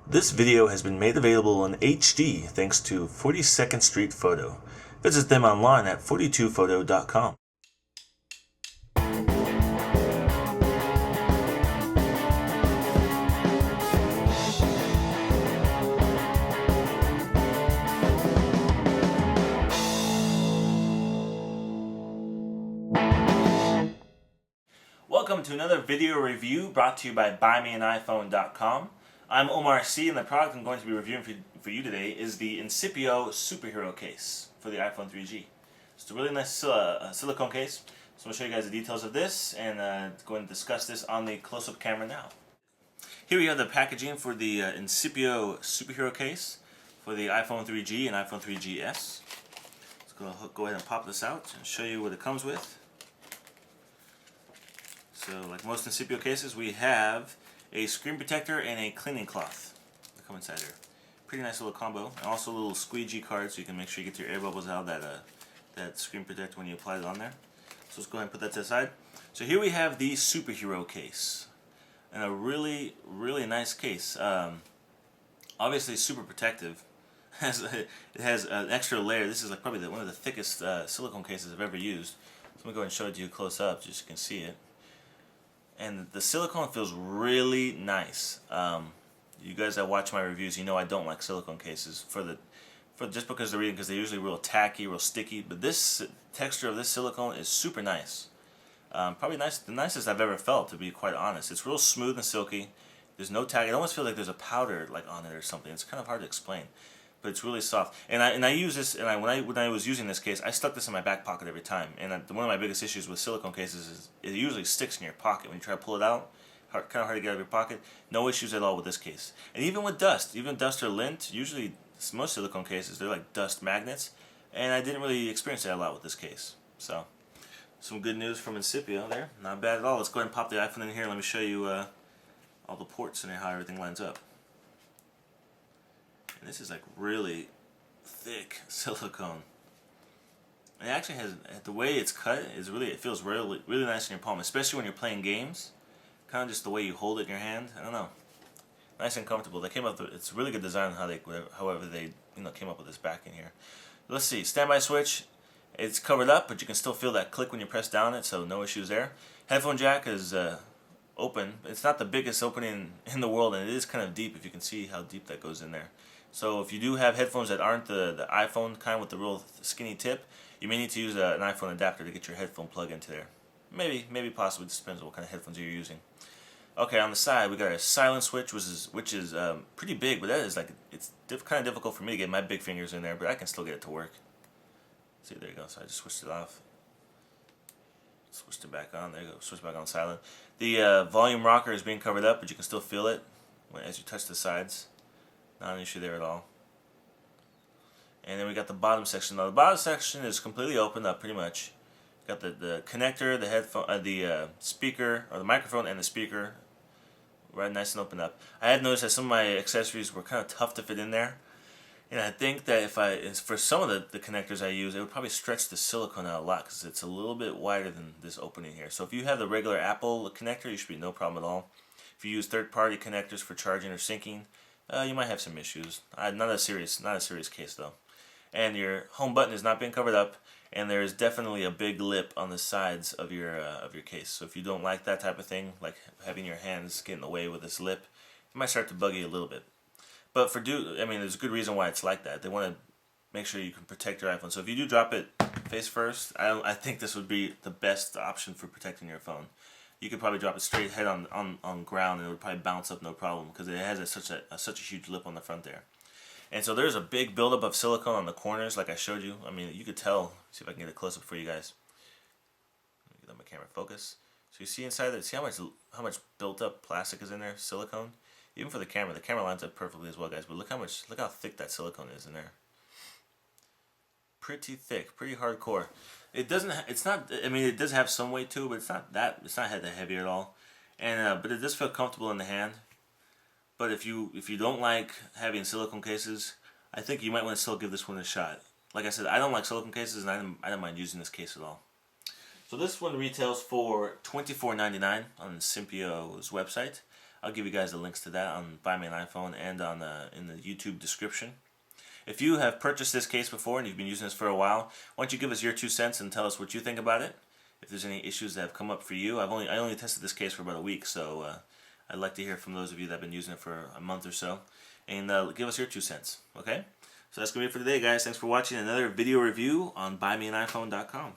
This video has been made available in HD thanks to 42nd Street Photo. Visit them online at 42photo.com. Welcome to another video review brought to you by BuyMeAnIPhone.com. I'm Omar C, and the product I'm going to be reviewing for you today is the Incipio Superhero case for the iPhone 3G. It's a really nice silicone case, so I'm going to show you guys the details of this and go and discuss this on the close-up camera now. Here we have the packaging for the Incipio Superhero case for the iPhone 3G and iPhone 3GS. Let's go ahead and pop this out and show you what it comes with. So, like most Incipio cases, we have a screen protector and a cleaning cloth that come inside here. Pretty nice little combo. And also a little squeegee card so you can make sure you get your air bubbles out of that screen protector when you apply it on there. So let's go ahead and put that to the side. So here we have the Superhero case. And a really, really nice case. Obviously super protective. It has an extra layer. This is like probably one of the thickest silicone cases I've ever used. So let me go ahead and show it to you close up just so you can see it. And the silicone feels really nice. You guys that watch my reviews, you know I don't like silicone cases just because they're usually real tacky, real sticky. But this texture of this silicone is super nice. Probably the nicest I've ever felt, to be quite honest. It's real smooth and silky. There's no tag. It almost feels like there's a powder like on it or something. It's kind of hard to explain, but it's really soft. And I use this, and when I was using this case, I stuck this in my back pocket every time. And one of my biggest issues with silicone cases is it usually sticks in your pocket when you try to pull it out. Kind of hard to get out of your pocket. No issues at all with this case. And even with dust, or lint, usually most silicone cases, they're like dust magnets. And I didn't really experience that a lot with this case. So, some good news from Incipio there. Not bad at all. Let's go ahead and pop the iPhone in here. Let me show you all the ports and how everything lines up. And this is like really thick silicone. It actually has, the way it's cut is it feels really nice in your palm, especially when you're playing games. Kind of just the way you hold it in your hand. I don't know. Nice and comfortable. They came up with, it's a really good design however they came up with this back in here. Let's see, standby switch. It's covered up, but you can still feel that click when you press down it, so no issues there. Headphone jack is open. It's not the biggest opening in the world, and it is kind of deep if you can see how deep that goes in there. So if you do have headphones that aren't the iPhone kind with the real skinny tip, you may need to use an iPhone adapter to get your headphone plug into there. Maybe possibly, just depends on what kind of headphones you're using. Okay, on the side we got a silent switch, which is pretty big, but that is like it's kind of difficult for me to get my big fingers in there, but I can still get it to work. See, there you go. So I just switched it off. Switched it back on. There you go. Switch back on silent. The volume rocker is being covered up, but you can still feel it as you touch the sides. Not an issue there at all. And then we got the bottom section. Now the bottom section is completely opened up, pretty much. Got the connector, the headphone, the speaker, or the microphone and the speaker, right nice and open up. I had noticed that some of my accessories were kind of tough to fit in there, and I think that for some of the connectors I use, it would probably stretch the silicone out a lot because it's a little bit wider than this opening here. So if you have the regular Apple connector, you should be no problem at all. If you use third-party connectors for charging or syncing, you might have some issues. Not a serious case though. And your home button is not being covered up, and there is definitely a big lip on the sides of your case. So if you don't like that type of thing, like having your hands get in the way with this lip, it might start to bug you a little bit. But there's a good reason why it's like that. They want to make sure you can protect your iPhone. So if you do drop it face first, I think this would be the best option for protecting your phone. You could probably drop it straight head on ground, and it would probably bounce up no problem because it has such a huge lip on the front there. And so there's a big buildup of silicone on the corners, like I showed you. I mean, you could tell. See if I can get a close up for you guys. Let me get my camera focus. So you see inside there. See how much built up plastic is in there, silicone. Even for the camera lines up perfectly as well, guys. But look how thick that silicone is in there. Pretty thick, pretty hardcore. It does have some weight too, but it's not that heavy at all. And but it does feel comfortable in the hand. But if you don't like having silicone cases, I think you might want to still give this one a shot. Like I said, I don't like silicone cases, and I don't mind using this case at all. So this one retails for $24.99 on Incipio's website. I'll give you guys the links to that on Buy Me an iPhone and on in the YouTube description. If you have purchased this case before and you've been using this for a while, why don't you give us your 2 cents and tell us what you think about it? If there's any issues that have come up for you. I only tested this case for about a week, so I'd like to hear from those of you that have been using it for a month or so. And give us your 2 cents, okay? So that's going to be it for today, guys. Thanks for watching another video review on BuyMeAnIPhone.com.